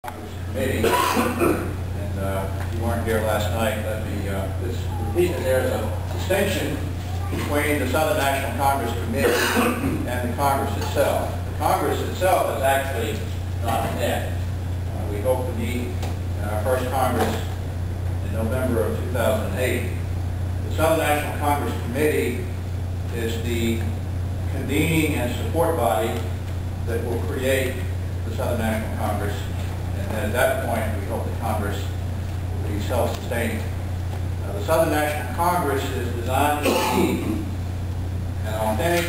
Committee, and if you weren't here last night, let me just repeat that there's a distinction between the Southern National Congress Committee and the Congress itself. The Congress itself is actually not dead. We hope to meet in our first Congress in November of 2008. The Southern National Congress Committee is the convening and support body that will create the Southern National Congress. And at that point, we hope the Congress will be self-sustaining. The Southern National Congress is designed to be an authentic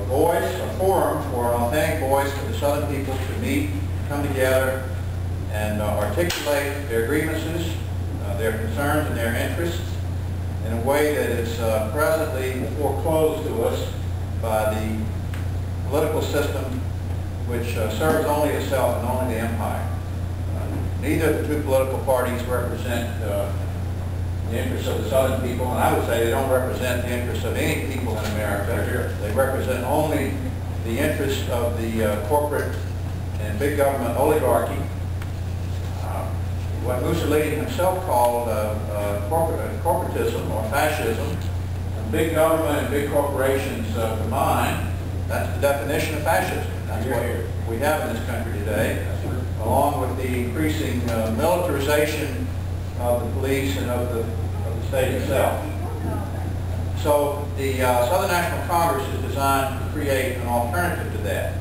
voice, a forum for an authentic voice for the Southern people to meet, come together, and articulate their grievances, their concerns, and their interests in a way that is presently foreclosed to us by the political system which serves only itself and only the empire. Neither of the two political parties represent the interests of the Southern people, and I would say they don't represent the interests of any people in America. They represent only the interests of the corporate and big government oligarchy. What Mussolini himself called corporatism or fascism, and big government and big corporations combined, that's the definition of fascism. That's what we have in this country today, along with the increasing militarization of the police and of the state itself. So the Southern National Congress is designed to create an alternative to that.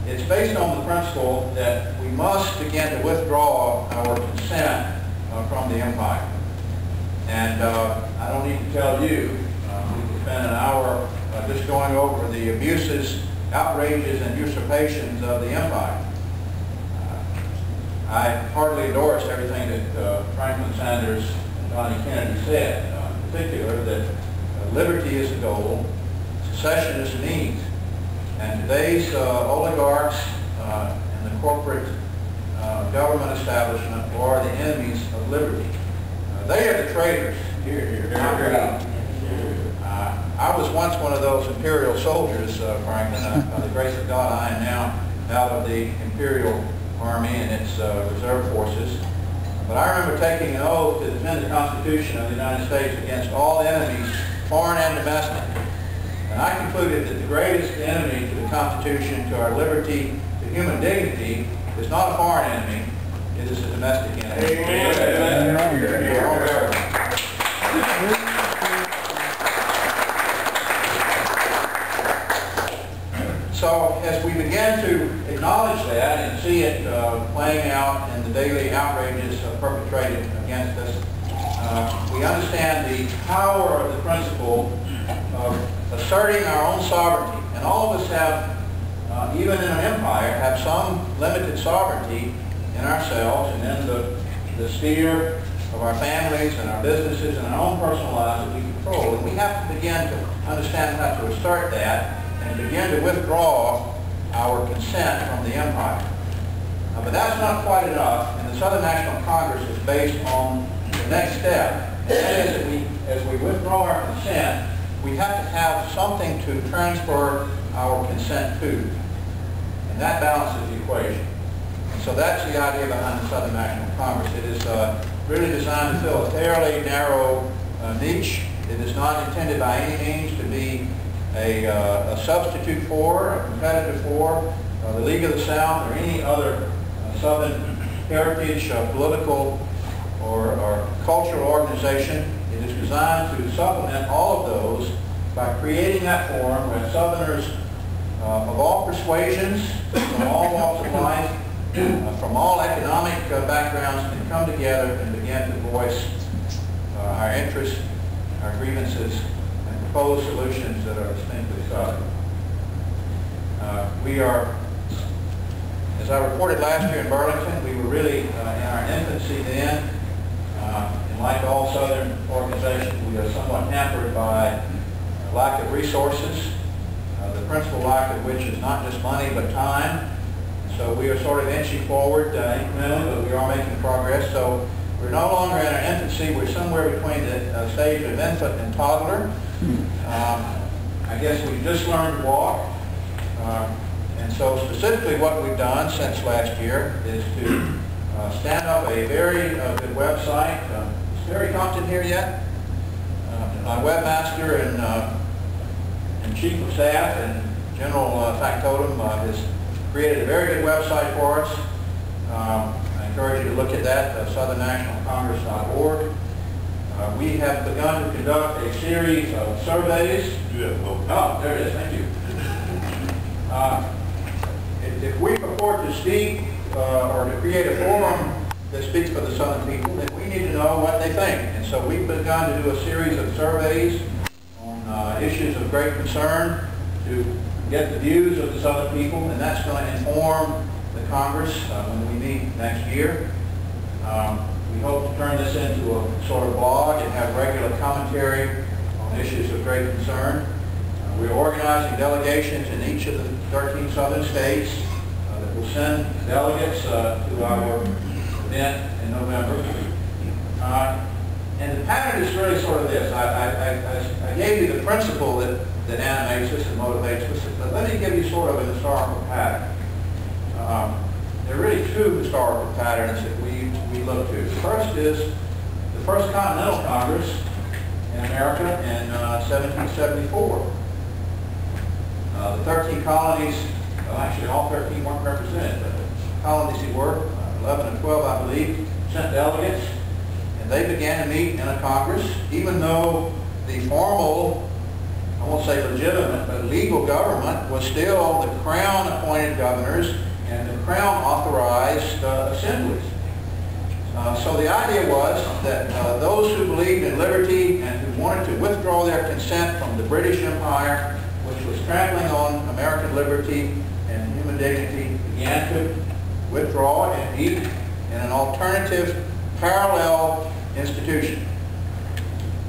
It's based on the principle that we must begin to withdraw our consent from the empire. And I don't need to tell you, we could spend an hour just going over the abuses, outrages, and usurpations of the empire. I hardly endorse everything that Franklin Sanders and Johnny Kennedy said, in particular that liberty is the goal, secessionist means. And today's oligarchs and the corporate government establishment are the enemies of liberty. They are the traitors. I was once one of those imperial soldiers, Franklin. By the grace of God, I am now out of the Imperial Army and its reserve forces. But I remember taking an oath to defend the Constitution of the United States against all enemies, foreign and domestic. And I concluded that the greatest enemy to the Constitution, to our liberty, to human dignity, is not a foreign enemy, it is a domestic enemy. So as we begin to acknowledge that and see it playing out in the daily outrages perpetrated against us, we understand the power of the principle of asserting our own sovereignty. And all of us have, even in an empire, have some limited sovereignty in ourselves and in the sphere of our families and our businesses and our own personal lives that we control. And we have to begin to understand how to assert that and begin to withdraw our consent from the empire. But that's not quite enough, and the Southern National Congress is based on the next step. And that is that as we withdraw our consent, we have to have something to transfer our consent to. And that balances the equation. And so that's the idea behind the Southern National Congress. It is really designed to fill a fairly narrow niche. It is not intended by any means to be a substitute for, a competitor for the League of the South or any other Southern heritage, political or cultural organization. It is designed to supplement all of those by creating that forum where Southerners of all persuasions, from all walks of life, from all economic backgrounds can come together and begin to voice our interests, our grievances, and propose solutions that are distinctly Southern. We are, as I reported last year in Burlington, we were really in our infancy then. And like all Southern organizations, we are somewhat hampered by lack of resources, the principal lack of which is not just money but time. So we are sort of inching forward incrementally, but we are making progress. So we're no longer in our infancy. We're somewhere between the stage of infant and toddler. I guess we just learned to walk. And so specifically what we've done since last year is to stand up a very good website. Is Terry Compton here yet? My webmaster and chief of staff and general factotum has created a very good website for us. I encourage you to look at that, southernnationalcongress.org. We have begun to conduct a series of surveys. Oh, there it is. Thank you. If we purport to speak or to create a forum that speaks for the Southern people, then we need to know what they think. And so we've begun to do a series of surveys on issues of great concern to get the views of the Southern people, and that's going to inform the Congress when we meet next year. We hope to turn this into a sort of blog and have regular commentary on issues of great concern. We're organizing delegations in each of the 13 southern states that will send delegates to our event in November. And the pattern is really sort of this. I gave you the principle that animates us and motivates us, but let me give you sort of an historical pattern. There are really two historical patterns that we look to. The first is the First Continental Congress in America in 1774. The 13 colonies, well, actually all 13 weren't represented, but the colonies who were, 11 and 12 I believe, sent delegates, and they began to meet in a Congress, even though the formal, I won't say legitimate, but legal government was still the Crown-appointed governors and the Crown-authorized assemblies. So the idea was that those who believed in liberty and who wanted to withdraw their consent from the British Empire, which was trampling on American liberty and human dignity, began to withdraw and meet in an alternative, parallel institution.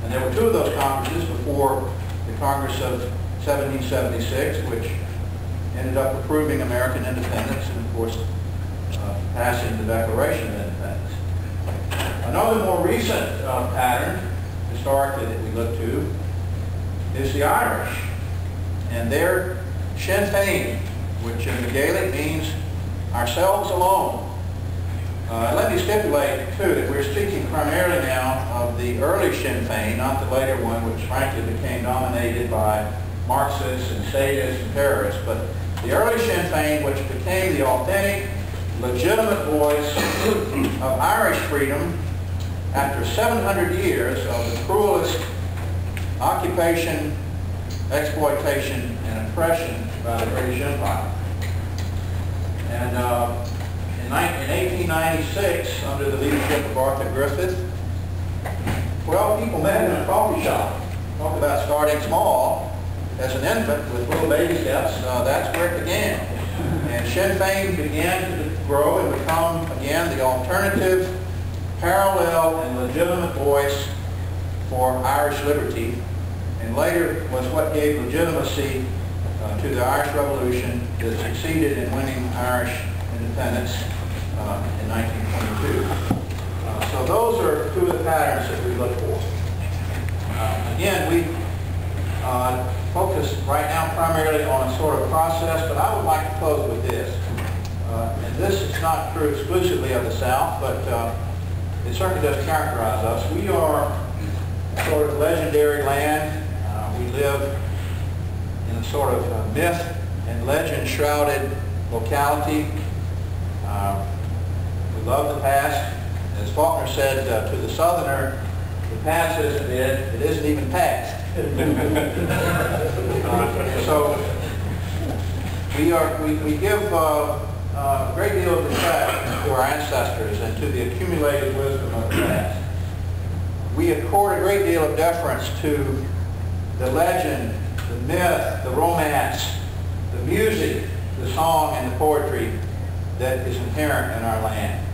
And there were two of those Congresses before the Congress of 1776, which ended up approving American independence and, of course, passing the Declaration of Independence. Another more recent pattern, historically, that we look to is the Irish and their Sinn Féin, which in the Gaelic means ourselves alone. Let me stipulate, too, that we're speaking primarily now of the early Sinn Féin, not the later one, which frankly became dominated by Marxists and statists and terrorists, but the early Sinn Féin, which became the authentic, legitimate voice of Irish freedom after 700 years of the cruelest occupation, exploitation, and oppression by the British Empire. And in 1896, under the leadership of Arthur Griffith, 12 people met in a coffee shop. Talk about starting small. As an infant with little baby steps, that's where it began. And Sinn Féin began to grow and become, again, the alternative, parallel, and legitimate voice for Irish liberty, and later was what gave legitimacy to the Irish Revolution that succeeded in winning Irish independence in 1922. So those are two of the patterns that we look for. Again, we focus right now primarily on a sort of process, but I would like to close with this. And this is not true exclusively of the South, but it certainly does characterize us. We are a sort of legendary land. We live in a sort of myth and legend-shrouded locality. We love the past. As Faulkner said to the Southerner, the past isn't dead, it isn't even past. So we give a great deal of respect to our ancestors and to the accumulated wisdom of the past. We accord a great deal of deference to the legend, the myth, the romance, the music, the song, and the poetry that is inherent in our land.